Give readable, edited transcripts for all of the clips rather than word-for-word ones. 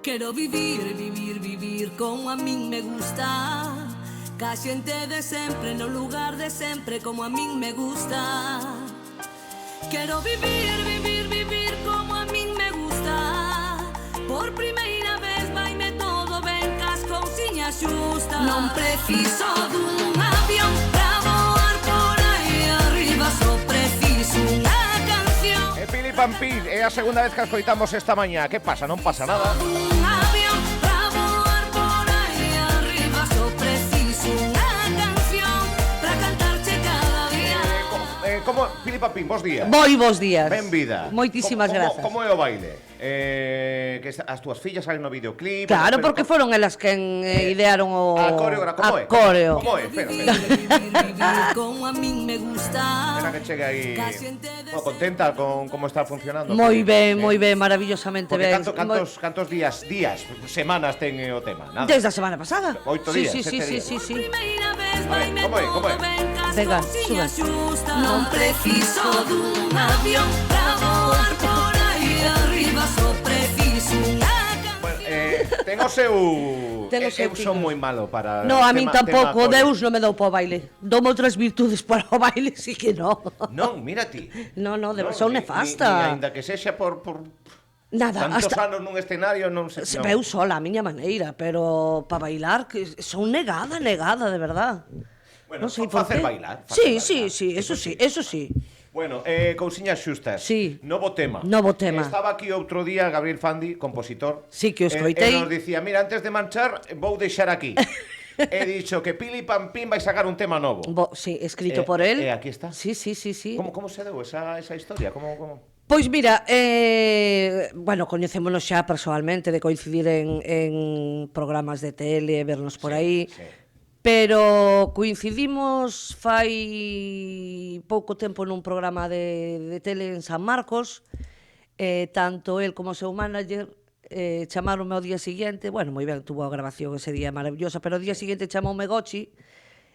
Quero vivir, vivir, vivir como a min me gusta. Ca xente de sempre, no lugar de sempre, como a min me gusta. Quero vivir, vivir, vivir como a min me gusta. Por primeira vez vaime todo ben, cas cousiñas xustas. Non preciso dun avión pra voar por aí arriba, só preciso unha canción. Pili Pampín, é a segunda vez que escoitamos esta mañá. Que pasa? Non pasa nada. Un avión pra voar por aí arriba, só preciso unha canción pra cantarche cada día. Como, Pili Pampín, bos días. Moi bons días. Benvida. Moitísimas grazas. Como é o baile? Que as túas fillas salen no videoclip. Claro, porque foron elas quen idearon o... A coreógrafa, como é? coreo. Como é? Espera. Como a min me gusta. Espera que chegue aí. Bueno, contenta con como está funcionando. Moi ben, maravillosamente Porque ben. cantos días, semanas ten o tema? Nada. Desde a semana pasada. 8 días, Sí, 7 días. sí. A ver, como é? Venga, sube. Non preciso dun avión pra voar por aí arriba, só preciso unha canción. Bueno, ten o seu... Ten o seu Eu son pico. moi malo para... No, a min tampouco, tema Deus non me dou para o baile. Doume outras virtudes para o baile, sí que non. Non, mira ti. No, son Ni nefasta. ainda que sexa por Nada, tantos hasta... anos nun escenario non se... Se veu sola a miña maneira, pero para bailar que son negada, de verdad. Bueno, Non sei por facer qué. bailar. Sí, eso sí. Bueno, cousiñas xustas. Sí. Novo tema. Novo tema. Estaba aquí outro día Gabriel Fandi, compositor. Sí, que o escoitei. E nos dicía, mira, antes de manchar, vou deixar aquí. He dicho que Pili Pampín vai sacar un tema novo. Sí, escrito por él. Aquí está. Sí. Como se deu esa historia? Como... Pois mira, bueno, coñecémonos xa persoalmente de coincidir en programas de tele, vernos por aí. Sí. Pero coincidimos fai pouco tempo nun programa de tele en San Marcos, tanto el como o seu manager chamaronme ao día seguinte, bueno, moi ben, tuvo a grabación ese día maravillosa, pero ao día seguinte chamoume Gochi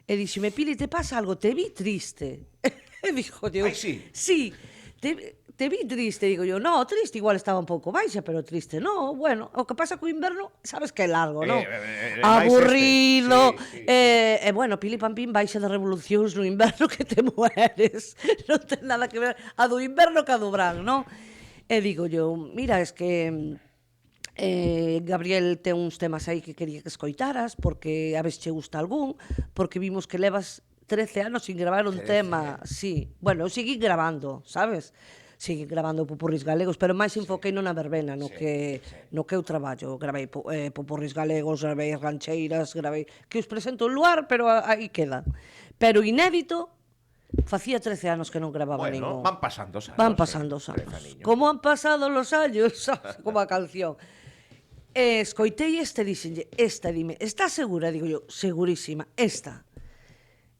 e dixeme, Pili, te pasa algo? Te vi triste. E dixo, Ai, sí? Sí, te vi triste, digo yo, no, triste igual estaba un pouco baixa, pero triste no, bueno, o que pasa co inverno, sabes que é largo, non? Aburrido, sí. Bueno, Pili Pampín baixa de revolucións no inverno que te mueres, non ten nada que ver a do inverno que a do verán, non? E digo yo, mira, es que Gabriel ten uns temas aí que quería que escoitaras, porque a vez che gusta algún, porque vimos que levas 13 anos sin gravar un tema, sí, bueno, eu segui grabando, sabes? Segui grabando popurris galegos, pero máis enfoquei na verbena, no que eu traballo. Gravei popurris galegos, gravei rancheiras, gravei... que os presento en luar, pero aí quedan. Pero inédito, facía 13 anos que non grababa ningún. Van pasando os anos. Van pasando os anos. Como han pasado los años, como a canción. Escoitei dixenlle, dime, estás segura? Digo yo, segurísima, esta.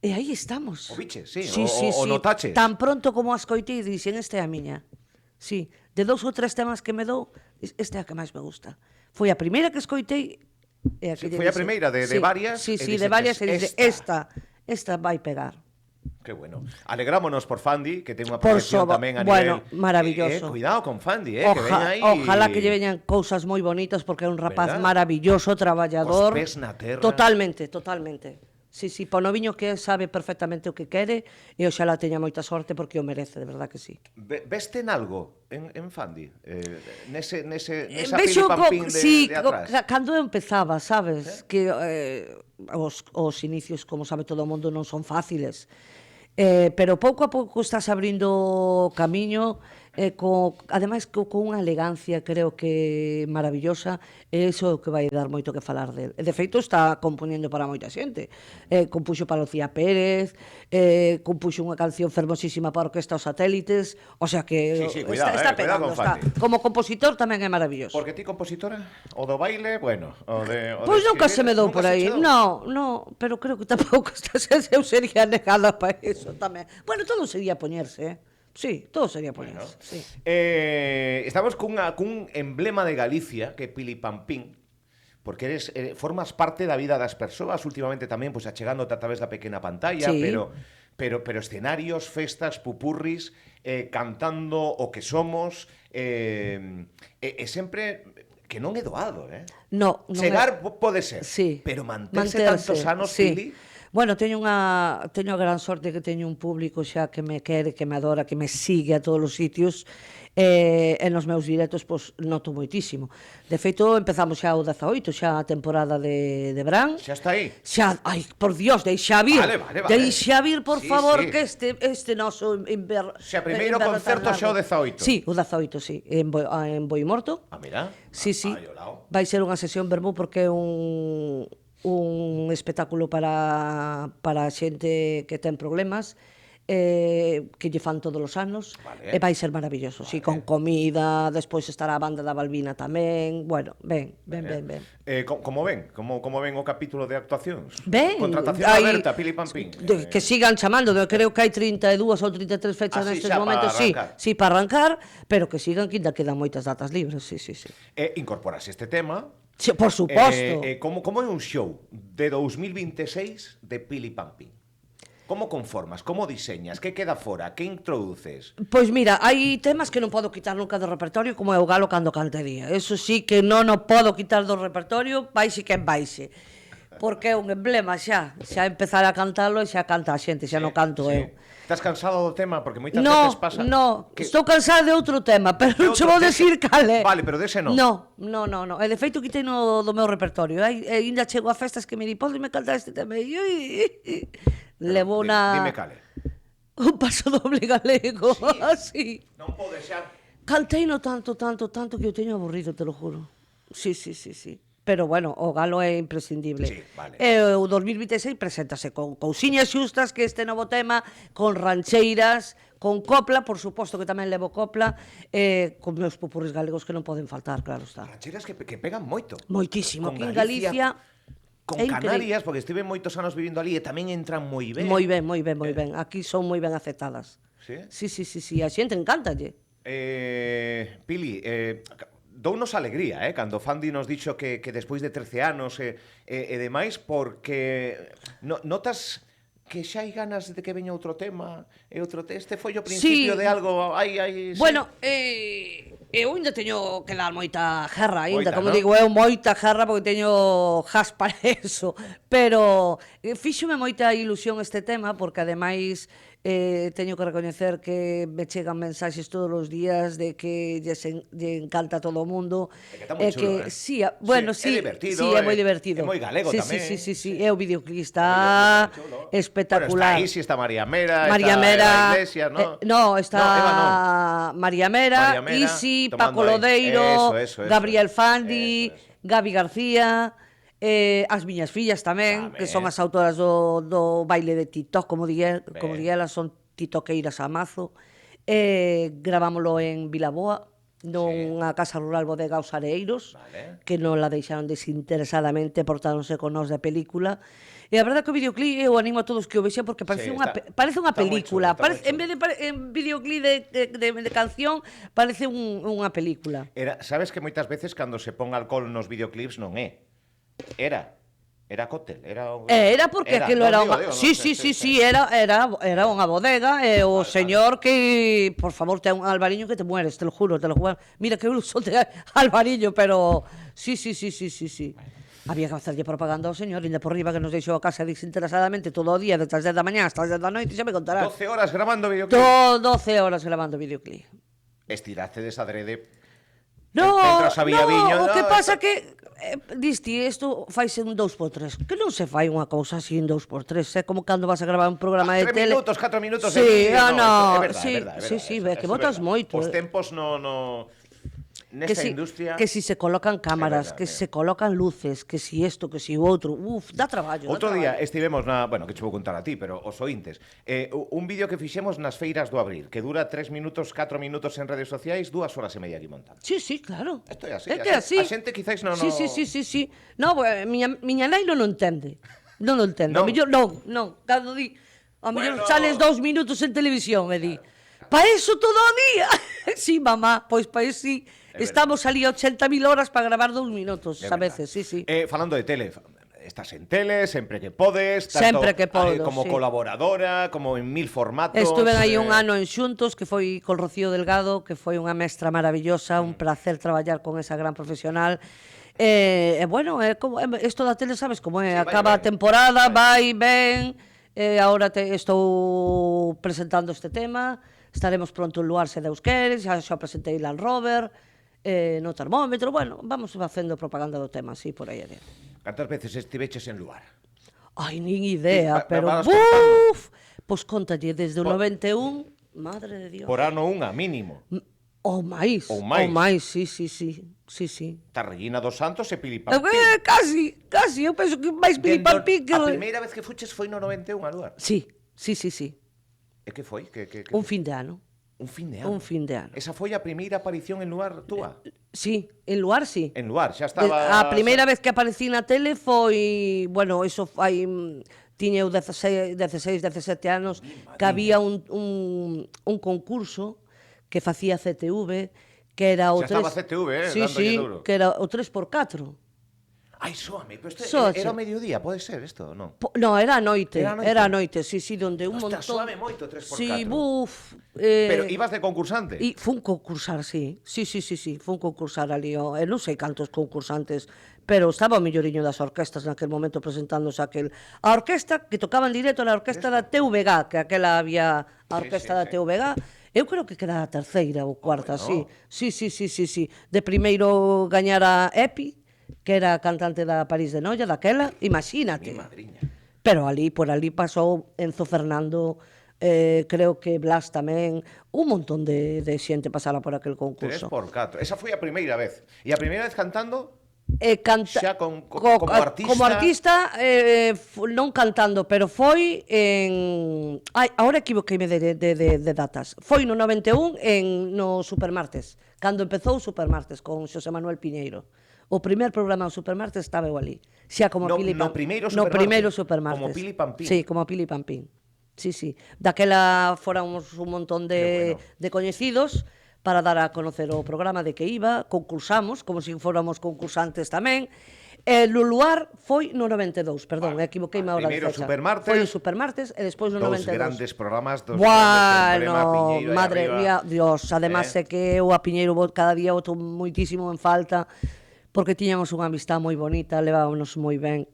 E aí estamos. O biche, sí, Sí. o notaches. Tan pronto como a escoitei, dixen, esta é a miña. Sí, de 2 ou 3 temas que me dou, esta é a que máis me gusta. Foi a primeira que escoitei. Foi a primeira de varias. Sí, de varias, e dixe, esta vai pegar. Que bueno. Alegrámonos por Fandi, que ten unha proyección tamén a nivel... Bueno, maravilloso. Cuidado con Fandi, que veña aí... Ojalá que lle veñan cousas moi bonitas, porque é un rapaz maravilloso, traballador. Cos pés na terra. Totalmente. Sí, pono viño que sabe perfectamente o que quere e oxalá teña moita sorte porque o merece, de verdad que sí. Veste en algo en Fandi? Nesa Vexo Pili Pampín de atrás? Cando eu empezaba, sabes? Que os inicios, como sabe todo o mundo, non son fáciles. Pero pouco a pouco estás abrindo camiño, ademais con unha elegancia, creo que maravillosa, e iso é o que vai dar moito que falar del. De feito, está compoñendo para moita xente. Compuxo para Lucía Pérez, compuxo unha canción fermosísima para a Orquesta Os Satélites, o sea que está pegando. Como compositor tamén é maravilloso. Porque ti compositora? O do baile, bueno, Pois nunca se me dou por aí. No, pero creo que tampouco eu sería negada para iso tamén. Bueno, todo sería poñerse, Sí, todo sería poñerse. Sí. Estamos cun emblema de Galicia, que é Pili Pampín, porque formas parte da vida das persoas, últimamente tamén pois achegándote a través da pequena pantalla, sí. pero escenarios, festas, pupurris, cantando o que somos, sempre que non é doado, No, non Chegar é... pode ser, Sí. pero manterse tantos anos, sí. Pili... Bueno, teño a gran sorte que teño un público xa que me quere, que me adora, que me sigue a todos os sitios, e nos meus directos pois, noto moitísimo. De feito, empezamos xa o 18, xa a temporada de Bran. Xa está aí. Xa, ai, por Dios, deixa vir. Vale. Deixa vir, por Sí, favor, sí. que este noso inverno... Xa, primeiro concerto xa o 18. Sí, o 18, sí, en Boimorto. Ah, mira. Sí, sí. Aí ao lado. Vai ser unha sesión vermú porque é un espectáculo para a xente que ten problemas, que lle fan todos os anos, Vale. e vai ser maravilloso, sí, con comida, despois estará a banda da Balbina tamén, bueno, ben. Como ven? Como ven o capítulo de actuacións? Ben, Contratación hai- aberta, Pili Pampín. Que sigan chamando, creo que hai 32 ou 33 fechas Ah, sí, nestes xa momentos, para sí, arrancar. sí, para arrancar, pero que sigan, que ainda quedan moitas datas libres, sí. Incorporase este tema. Sí, por suposto. Como é un show de 2026 de Pili Pampín? Como conformas? Como diseñas? Que queda fora? Que introduces? Pois mira, hai temas que non podo quitar nunca do repertorio, como é o galo cando cantería. Eso sí que non o podo quitar do repertorio, baixe quen baixe. Porque é un emblema xa empezar a cantalo e xa canta a xente, xa non canto eu. Estás cansado do tema? Porque moitas No, veces pasa... estou cansada de outro tema, pero non che vou decir cal é. Vale, pero dese non. No. E de feito quitei no do meu repertorio. E ainda chego a festas que me di, podeme cantar este tema? E levo na... Dime cale. Un paso doble galego, así. Non pode xa... Canteino tanto que eu teño aburrido, te lo juro. Sí. Pero bueno, o galo é imprescindible. Sí, vale. E o 2026 preséntase con cousiñas xustas, que este novo tema, con rancheiras, con copla, por suposto que tamén levo copla, con meus popurris galegos que non poden faltar, claro está. Rancheras que pegan moito. Moitísimo. Con Aquí en Galicia... Con é Canarias, porque estive moitos anos vivindo ali e tamén entran moi ben. Moi ben. Aquí son moi ben aceptadas. Sí? Sí. A xente encántalle. Pili, dounos alegría, cando Fandi nos dixo que despois de 13 anos e demais, porque notas que xa hai ganas de que veña outro tema e outro este foi o principio de algo sí. Bueno, eu ainda teño que dar moita gerra ainda, Moita, como ¿no? digo, eu moita gerra porque teño jas para eso, pero fíxome moita ilusión este tema porque ademais teño que recoñecer que me chegan mensaxes todos os días de que lle encanta a todo o mundo. É que está moi chulo, sí, bueno, sí, é divertido, sí, é moi divertido. é moi galego tamén. Sí, é o videoclip está espectacular. Bueno, está aí, si está María Mera, María está Mera, Eva Iglesias, ¿no? No, está Eva María Mera, Isi, Paco tomando aí. Lodeiro, Eso. Gabriel Fandi, Eso. Gabi García, as miñas fillas tamén, que son as autoras do baile de TikTok, como di elas, son titoqueiras a mazo. Gravámoslo en Vilaboa, nunha casa rural bodega aos Areiros, Vale. que non la deixaron desinteresadamente, portáronse con nós de película. E a verdade que o videoclip eu animo a todos que o vexan porque parece Sí, parece unha está moi película. chulo, está moi En vez de videoclip de canción, parece unha película. Sabes que moitas veces cando se pon alcohol nos videoclips non é. Era cóctel, Era porque aquilo era unha... Sí, era unha bodega e o señor que, por favor, ten un albariño que te mueres, te lo juro. Mira que eu son de albariño, pero sí. Había que hacerlle propaganda ao señor, inde por riba que nos deixou a casa desinteresadamente todo o día, desde as 10 da mañá hasta as 10 da noite, xa me contarás. 12 horas grabando videoclip. 12 horas grabando videoclip. Estiraste desadrede. No, viño, o que pasa que diste, isto faise un 2x3, que non se fai unha cousa así en 2x3, é como cando vas a gravar un programa de 3 tele. minutos, 4 minutos de Sí, vídeo, no, é verdade. sí, ve que botas moito. Os tempos nesta industria... Que si se colocan cámaras, que se colocan luces, que si isto, que si o outro, dá traballo. Outro día estivemos bueno, que che vou contar a ti, pero os ointes, un vídeo que fixemos nas feiras do Abril, que dura 3 minutos, 4 minutos en redes sociais, 2 horas e media aquí montando. Sí, claro. Isto é así. É que así. A xente quizáis non... Sí. No, miña nai non o entende. Non o entende. Non. A mellor, non. Cando di, a mellor sales 2 minutos en televisión, e di, pa eso todo o día. Sí, mamá, pois pa eso sí. Estamos ali 80.000 horas para gravar 2 minutos, a veces, sí. Falando de tele, estás en tele, sempre que podes, tanto Sempre que podo, como sí. colaboradora, como en 1000 formatos. Estuve aí un ano en Xuntos, que foi con Rocío Delgado, que foi unha mestra maravillosa, un placer traballar con esa gran profesional. Bueno, como isto da tele, sabes como é, Sí, vai acaba a ben. temporada, vai ben, agora estou presentando este tema, estaremos pronto en Luar se Deus quere, xa presentei Land Rover, no termómetro, bueno, vamos facendo propaganda do tema, así, por aí adiante. Cantas veces estiveches en Luar? Ai, nin idea, Sí, pero vas contando. buf! Pois contalle, desde o 91, madre de Dios. Por ano unha, mínimo. Ou máis, Ou máis. sí, sí, sí, sí, sí. Está Regina dos Santos e Pili Pampín. Casi, eu penso que máis Pilipampín que... A primeira vez que fuches foi no 91 a Luar. Sí, sí, sí, sí. E que foi? Que Un foi? fin de ano. Un fin de ano. Un fin de ano. Esa foi a primeira aparición en Luar túa? Sí, en Luar sí. En Luar, xa De- estaba... A primeira vez que aparecí na tele foi, bueno, eso fai tiña eu 16, 17 anos, que había un concurso que facía CTV, que era o Xa estaba CTV, sí, dándolle sí, duro. que era o 3x4. Ai, soame, pero Sóache. era o mediodía, pode ser isto, non? No, era a noite, Era a noite. sí, sí, donde un Ostras, montón... suave moito 3x4. Sí, buf... Pero ibas de concursante? E fun concursar, sí. Sí, fun concursar ali. Non sei cantos concursantes, pero estaba o melloriño das orquestas naquel momento presentándose aquel... A orquesta que tocaba en directo era a orquesta da TVG, que aquela había a orquesta da sí. TVG. Eu creo que queda a terceira ou cuarta, bueno. sí. Sí. De primeiro gañara Epi, que era a cantante da París de Noia, daquela, imagínate. Mi madriña. Pero por ali pasou Enzo Fernando, creo que Blas tamén, un montón de xente pasara por aquel concurso. 3x4. Esa foi a primeira vez. E a primeira vez cantando? Xa como artista? Como artista, non cantando, pero foi en... Ai, ahora equivoqueime de datas. Foi no 91 no Supermartes, cando empezou o Supermartes con Xosé Manuel Piñeiro. O primer programa do Supermartes estaba eu ali. Xa como No- Pili no Pam- primeiro No Supermartes? primeiro Supermartes. Como Pili Pampín? Sí, como Pili Pampín. Sí. Daquela fóramos un montón Qué bueno. de coñecidos para dar a conocer o programa de que iba, concursamos, como se fóramos concursantes tamén. No Luar foi no 92, perdón, equivoqueime ahora de primeiro fecha. Supermartes. Foi o Supermartes e despois no Dos 92. grandes programas, dos grandes Bueno, emblema, Piñeiro aí madre arriba. mía, Dios, además é que eu a Piñeiro cada día boto moitísimo en falta, porque tiñamos unha amistad moi bonita, levábamos moi ben.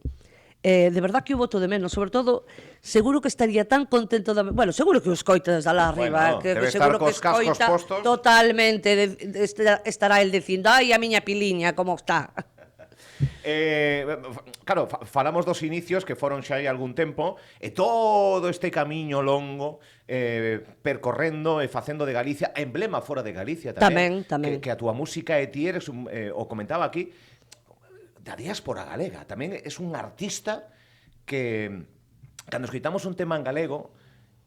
De verdad que o boto de menos, sobre todo, seguro que estaría tan contento bueno, seguro que o escoita desde alá arriba, Bueno, que debe seguro estar que cos cascos escoita postos. totalmente, estará el dicindo, ai, a miña piliña, como está? Claro, falamos dos inicios que foron xa hai algún tempo e todo este camiño longo percorrendo e facendo de Galicia emblema fora de Galicia tamén. Tamén. Que a túa música e ti eres, o comentaba aquí, da diáspora galega. Tamén es un artista que cando escoitamos un tema en galego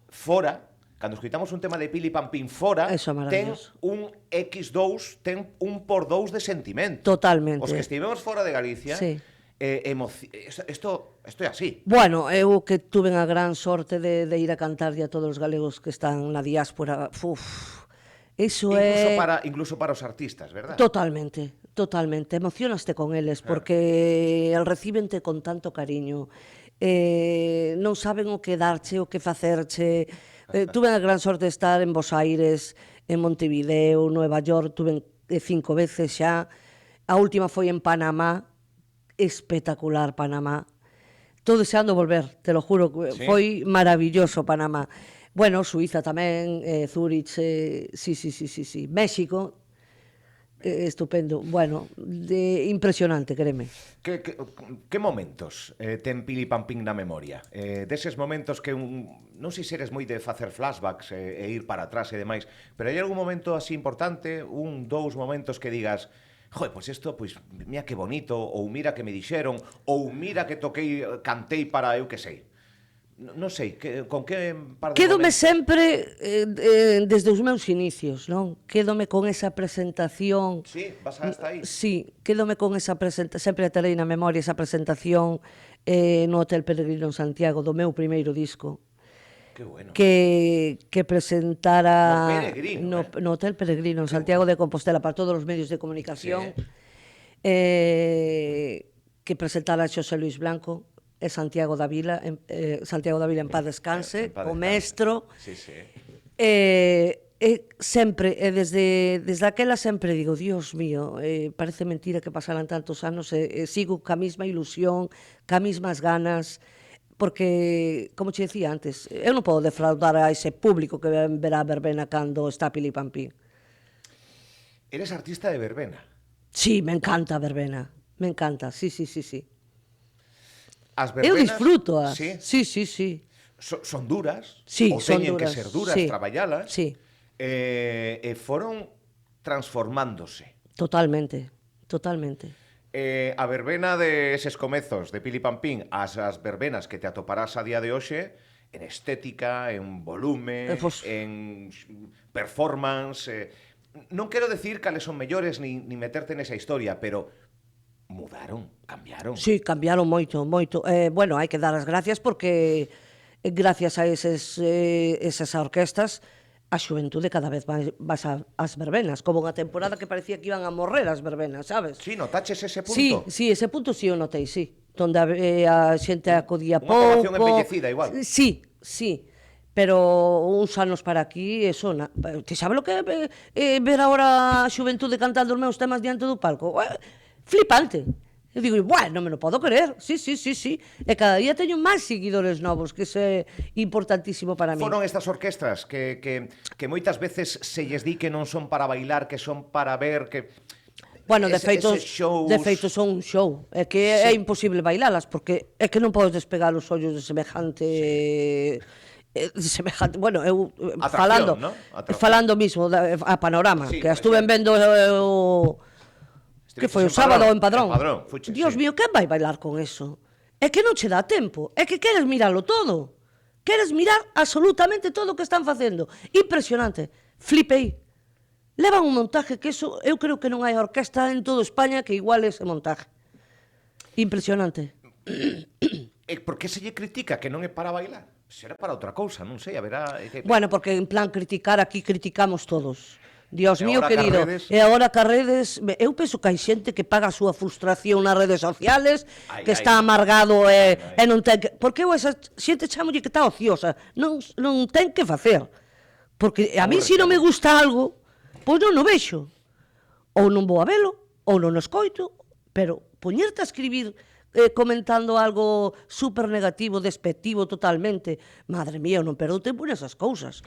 fora, cando escoitamos un tema de Pili Pampín fora, Eso é ten maravilloso. un X2, ten un por 2 de sentimento. Totalmente. Os que estivemos fora de Galicia, Sí. isto é así. Bueno, eu que tuve a gran sorte de ir a cantarlle a todos os galegos que están na diáspora, iso Incluso para os artistas, verdad? Totalmente. Emocionaste con eles porque el recíbente con tanto cariño. Non saben o que darche, o que facerche. Tuve a gran sorte de estar en Bos Aires, en Montevideo, Nueva York, tuve 5 veces xa. A última foi en Panamá, espectacular Panamá. Estou deseando volver, te lo juro, Sí. foi maravilloso Panamá. Bueno, Suiza tamén, Zurich, sí. México, estupendo. Bueno, impresionante, créeme. Que momentos ten Pili Pampín na memoria? Deses momentos que non sei se eres moi de facer flashbacks e ir para atrás e demais, pero hai algún momento así importante, dous momentos que digas, joder, pois isto, pois, mira que bonito, ou mira que me dixeron, ou mira que cantei para eu que sei. Non sei, con que par de Quédome momentos? sempre desde os meus inicios, non? Quédome con esa presentación. Sí, vas hasta aí. Sí, quédome con esa presentación, sempre terei na memoria esa presentación no Hotel Peregrino en Santiago do meu primeiro disco. Que bueno. Que presentara No Peregrino, no Hotel Peregrino en Santiago de Compostela para todos os medios de comunicación. Sí. que presentara Xosé Luis Blanco e Santiago Davila, Santiago Davila en paz descanse, En paz o descanse. maestro. Sí, sí. Sempre, desde aquela sempre digo, Dios mío, parece mentira que pasaran tantos anos, sigo ca mesma ilusión, ca mesmas ganas, porque, como che decía antes, eu non podo defraudar a ese público que verá a verbena cando está Pili Pampín. Eres artista de verbena. Sí, me encanta a verbena, me encanta, sí, sí, sí, sí. As Eu verbenas... disfrutoas, Sí. sí, sí, sí. Son duras, Sí, ou son teñen que duras, ser duras, sí, traballalas, sí. E foron transformándose. Totalmente, totalmente. A verbena de eses comezos de Pili Pampín, as verbenas que te atoparás a día de hoxe, en estética, en volume, en performance... non quero decir cales son mellores ni meterte nesa historia, pero mudaron, cambiaron. Sí, cambiaron moito, moito. Bueno, hai que dar as gracias porque gracias a esas orquestas a xuventude cada vez vas ás verbenas, como unha temporada que parecía que iban a morrer as verbenas, sabes? Sí, notaches ese punto? Sí, sí, ese punto sí o notei, sí. Donde a xente acudía Unha pouco. poboación embellecida igual. Sí, sí. Pero uns anos para aquí, eso, ti sabes lo que é ver agora a xuventude cantando os meus temas diante do palco? Flipante. Eu digo, bueno, non me lo podo creer. Sí, sí, sí, sí. E cada día teño máis seguidores novos, que é importantísimo para mí. Foron estas orquestras que moitas veces se lles di que non son para bailar, que son para ver, que... Bueno, de feito son un show. É que é imposible bailalas, porque é que non podes despegar os ollos de semejante... bueno, eu Atracción, falando mismo a Panorama, sí, que estuven vendo que foi o sábado en Padrón. Dios mío, quen vai bailar con eso? É que non che dá tempo, é que queres miralo todo. Queres mirar absolutamente todo o que están facendo. Impresionante. Flipei. Levan un montaje que eso, eu creo que non hai orquesta en toda España que iguale ese montaje. Impresionante. E por que se lle critica que non é para bailar? Será para outra cousa, non sei, a verá... Bueno, porque en plan criticar, aquí criticamos todos. Dios mío, agora querido, e agora que as redes... Eu penso que hai xente que paga a súa frustración nas redes sociales, que está amargado e non ten que... Porque eu esa xente chamolle que está ociosa, non ten que facer. Porque a mí, se non me gusta algo, pois non o vexo. Ou non vou a velo, ou non o escoito, pero poñerte a escribir comentando algo super negativo, despectivo totalmente, madre mía, eu non perdo tempo nesas cousas.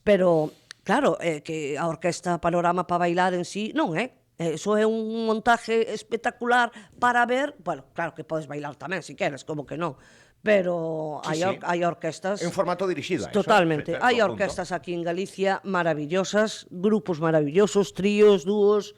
Pero, claro, que a orquesta Panorama para bailar en sí non é. Eso é un montaje espectacular para ver, bueno, claro que podes bailar tamén, se queres, como que non. Pero hai orquestas... En formato dirixido. Totalmente. Hai orquestas aquí en Galicia maravillosas, grupos maravillosos, tríos, dúos...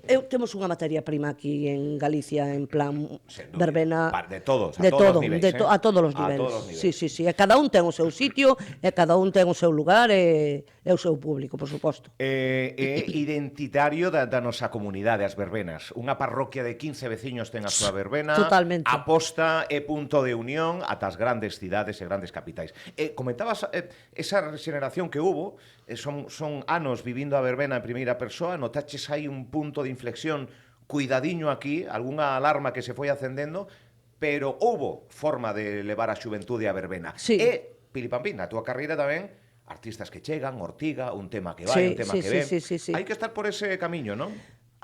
Temos unha materia prima aquí en Galicia en plan verbena de todos, a todos os niveis, a todos os niveis. Sí, sí, sí, e cada un ten o seu sitio, e cada un ten o seu lugar e o seu público, por suposto. É identitario da nosa comunidade as verbenas. Unha parroquia de 15 veciños ten a súa verbena. Totalmente. Aposta é punto de unión ata as grandes cidades e grandes capitais. Comentabas esa regeneración que hubo, son anos vivindo a verbena en primeira persoa, notaches hai un punto de inflexión cuidadiño aquí, algunha alarma que se foi acendendo, pero houbo forma de levar a xuventude a verbena. Sí. E, Pili Pampín, na túa carreira tamén, artistas que chegan, Ortiga, un tema que vai, un tema que ven. Sí. Hai que estar por ese camiño, non?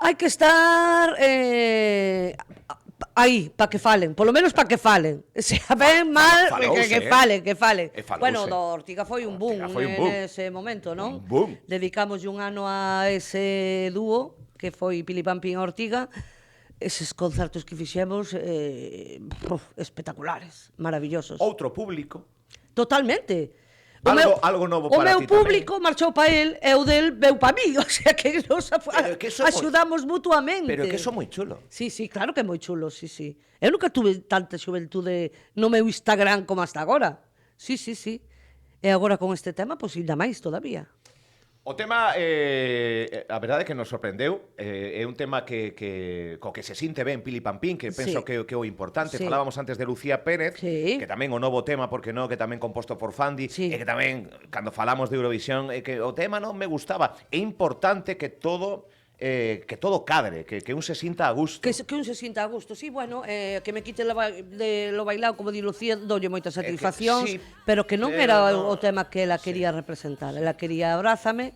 Hai que estar aí, para que falen, polo menos para que falen. Se ven mal, que falen. Bueno, do Ortiga foi un boom nese momento, non? Un boom. Dedicamos un ano a ese dúo, que foi Pili Pampín e Ortiga. Eses concertos que fixemos espectaculares, maravillosos. Outro público. Totalmente. Algo novo para ti tamén. O meu público marchou para el e o del veu para mí, o sea que nos axudamos mutuamente. Pero que son moi chulo. Sí, claro que é moi chulo, sí. Eu nunca tuve tanta xuventude no meu Instagram como hasta agora. Sí. E agora con este tema, pois ainda máis todavía. O tema, a verdade é que nos sorprendeu, é un tema co que se sinte ben Pili Pampín, que penso que é o importante. Falábamos antes de Lucía Pérez, que tamén o novo tema, porque non, que tamén composto por Fandi, e que tamén, cando falamos de Eurovisión, que o tema non me gustaba. É importante que todo que todo cadre, que un se sinta a gusto. Que un se sinta a gusto, sí, bueno, que me quite de lo bailado, como di Lucía, doulle moitas satisfaccións, sí, pero que non pero era no, o tema que ela quería representar, ela quería abrázame,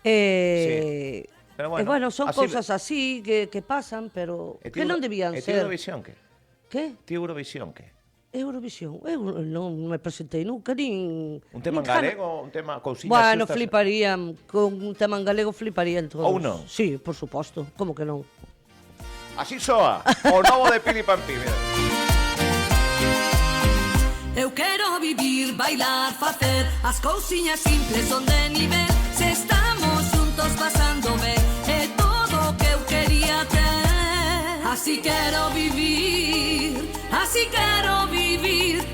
Sí. Pero e bueno, son así- cousas así que pasan, pero que non debían ti ser. Eurovisión que? Que? Ti Eurovisión que? Eurovisión, eu non me presentei nunca, nin... Un tema en nin gana. galego, un tema cousiñas Bueno, xustas? fliparían, con un tema en galego fliparían todos. Ou non? Sí, por suposto, como que non? Así soa, o novo de Pili Pampín, mira. Eu quero vivir, bailar, facer as cousiñas simples son de nivel. Se estamos juntos pasando ben, é todo o que eu quería ter. Así quero vivir,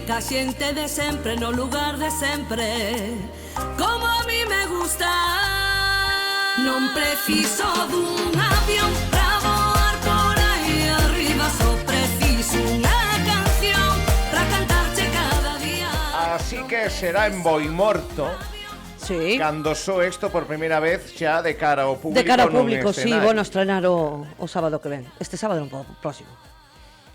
ca xente de sempre no lugar de sempre, como a mí me gusta. Non preciso dun avión pra voar por aí arriba, só preciso unha canción pra cantarche cada día. Así que será en Boimorto Sí. cando soe isto por primeira vez xa de cara ao público. De cara ao nun público, sí, escenario. bueno, estrenar o sábado que ven. Este sábado non, o próximo.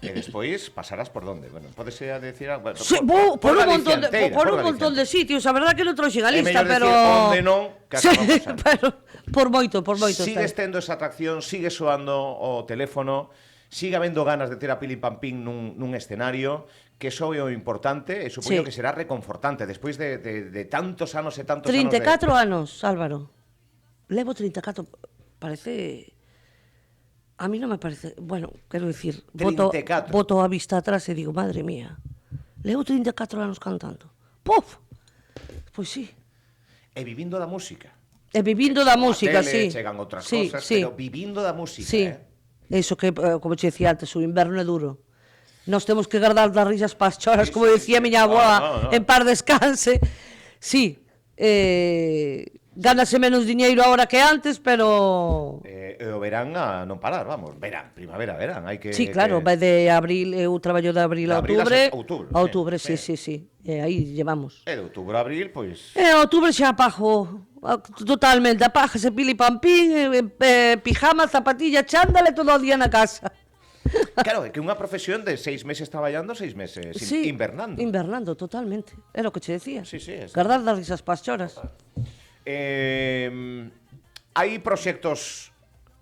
E despois pasarás por donde? Bueno, podes decir algo. Bueno, Sí, por un montón Galicia de sitios, a verdad que non trouxe a É lista, mellor pero decir onde non, que Sí, acaba pasando. pero por moito Sigues está. tendo esa atracción, sigue soando o teléfono, sigue habendo ganas de ter a Pili Pampín nun escenario, que iso é o importante, e supoño Sí. que será reconfortante despois de tantos anos e tantos 34 anos anos, Álvaro. Levo 34, parece... A mí non me parece... Bueno, quero dicir, 34. boto a vista atrás e digo, madre mía, levo 34 anos cantando. Puf! Pois sí. E vivindo da música. E vivindo da A música, tele, sí. chegan outras Sí, cosas, sí. pero vivindo da música, Sí. Eso que, como che dicía antes, o inverno é duro. Nos temos que guardar das risas para as choras, como decía miña avoa, No. en par descanse. Sí, gánase menos diñeiro agora que antes, pero... E o verán a non parar, vamos, verán, primavera, verán, hai que... Sí, claro, vai de abril, eu traballo de abril De a abril a outubbre. outubro, A outubre, sí, sí. sí. E aí llevamos. E de outubro a abril, pois... Outubro xa apago totalmente, apágase Pili Pampín, pijama, zapatilla, chándale todo o día na casa. Claro, é que unha profesión de 6 meses traballando, 6 meses Sí, invernando. Invernando, totalmente. Era o que che decía. Sí, es- Guardar das risas pas choras. Hai proxectos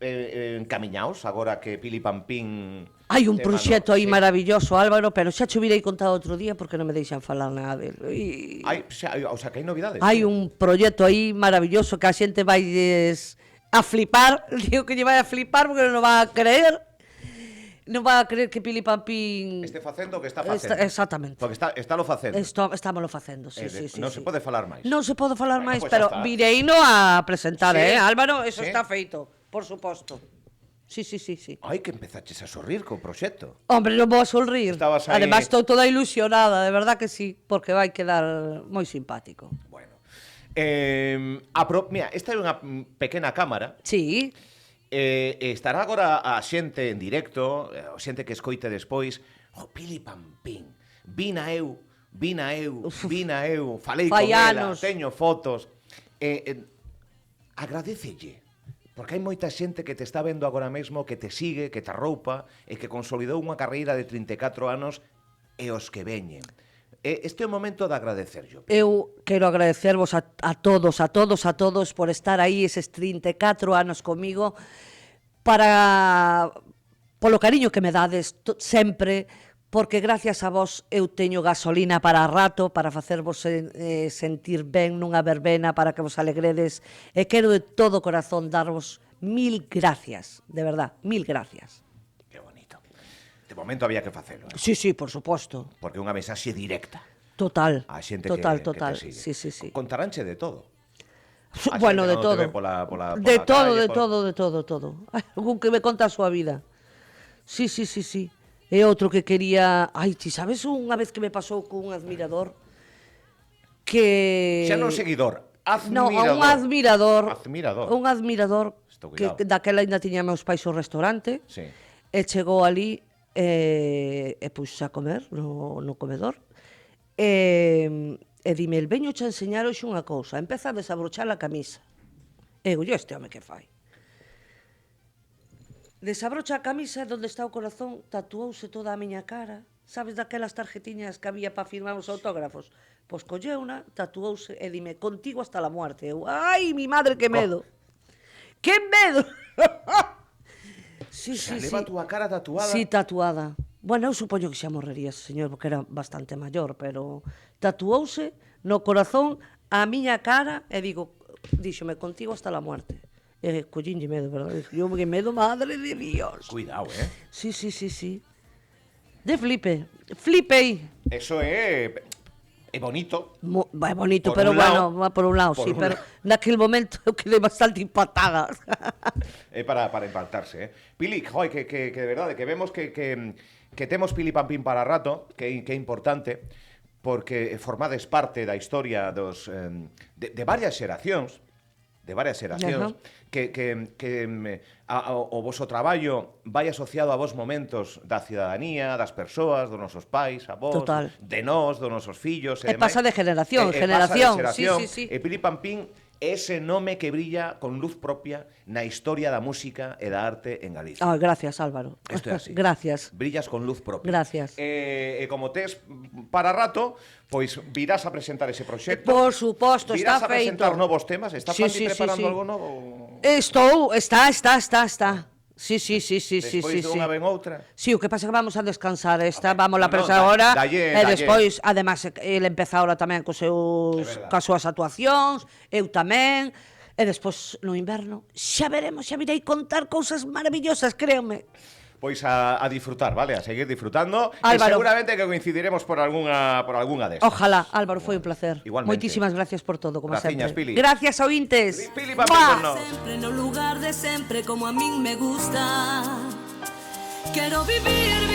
encamiñados agora que Pili Pampín... Hai un de proxecto mano, aí sí. maravilloso, Álvaro, pero xa che virei contado outro día porque non me deixan falar nada del. O sea, que hai novidades. Hai un proxecto aí maravilloso que a xente vai a flipar, digo que lle vai a flipar porque non o va a creer. Non va a creer que Pili Pampín... Este facendo o que está facendo. Exactamente. Porque está lo facendo. Estámoslo facendo, sí, sí, sí. Non sí. se pode falar máis. Non se pode falar Bueno, máis, pois pero xa está. vireino a presentar, Sí, Álvaro, eso sí. está feito, por suposto. Sí, sí, sí, sí. Ai, que empezaches a sorrir co proxecto. Hombre, non vou a sonrir. Estabas aí- Además, estou toda ilusionada, de verdad que sí, porque vai quedar moi simpático. Bueno. Mira, esta é unha pequena cámara. Sí, Estará agora a xente en directo, a xente que escoite despois. Pili Pampín, vina eu, falei con Fai ela, anos. teño fotos. Agradécelle, porque hai moita xente que te está vendo agora mesmo, que te sigue, que te arroupa, e que consolidou unha carreira de 34 anos e os que veñen. Este é o momento de agradecerlo. eu quero agradecervos a todos por estar aí eses 34 anos comigo, polo cariño que me dades sempre, porque gracias a vos eu teño gasolina para rato, para facervos sentir ben nunha verbena, para que vos alegredes, e quero de todo corazón darvos 1000 gracias, de verdad, 1000 gracias. Que bonito. De momento había que facelo, Sí, sí, por suposto. porque é unha mensaxe directa. Total. A xente total, que total. te sigue. Sí, sí, sí. Contaranche de todo. A Bueno, xente de non te todo. ve pola De todo, calle, de todo. Hai algún que me conta a súa vida. Sí, sí, sí, sí. E outro que quería... Ai, ti sabes unha vez que me pasou con un admirador que... Xa non seguidor, No, admirador. un admirador. Admirador. Un admirador Estou que cuidado. daquela ainda tiña meus pais o restaurante. Sí. E chegou ali e puxo a comer no comedor. E dime, el veño xa enseñar hoxe unha cousa. Empeza a desabrochar a camisa. E digo, este home que fai? Desabrocha a camisa e onde está o corazón tatuouse toda a miña cara. Sabes daquelas tarjetiñas que había para firmar os autógrafos? Pois colleuna, tatuouse e dime, contigo hasta la muerte. Eu, ai, mi madre, que medo. Que medo! Sí, Xa sí, leva a sí. túa cara tatuada. Sí, tatuada. Bueno, eu supoño que xa morrería ese señor, porque era bastante maior, pero tatuouse no corazón a miña cara e digo, díxome, contigo hasta la muerte. E collínlle medo, verdad? Eu que medo, madre de Dios. Cuidado, Sí, sí, sí, sí. De flipe. Flipei. Eso é bonito. É bonito, Por pero un lado, bueno, va por un lado, por sí, un pero lado. naquel momento eu quedei bastante impactada. É para impactarse, Pili, joder, que de verdade, que vemos que temos Pili Pampín para rato, que é importante, porque formades parte da historia de varias xeracións, Ajá. o voso traballo vai asociado a vos momentos da cidadanía, das persoas, dos nosos pais, avós, Total. de nós, dos nosos fillos E pasa de generación en generación. Sí, sí, sí. E Pili Pampín é ese nome que brilla con luz propia na historia da música e da arte en Galicia. Ah, gracias, Álvaro. Isto é así. Gracias. Brillas con luz propia. Gracias. E como tes para rato, pois virás a presentar ese proxecto. Por suposto, está virás a feito. presentar novos temas. Está Sí, Fandi sí, sí, preparando sí. algo novo? Está. Sí. Despois dunha ben outra. Sí, o que pasa é que vamos a descansar esta, vamos a no, presa da- agora dalle. e despois, además, ele empeza agora tamén É verdade. coas súas actuacións, eu tamén, e despois no inverno xa veremos, xa virei contar cousas maravillosas, créeme. Pois a disfrutar, vale? A seguir disfrutando. E Álvaro. seguramente que coincidiremos por algunha destas. Ojalá, Álvaro, foi un placer. Igualmente. Moitísimas gracias por todo, como Graciñas, sempre. Pili. Gracias, ointes. Pili Pampín ¡Mua! con nós. Siempre en un lugar de siempre como a mí me gusta. Quiero vivir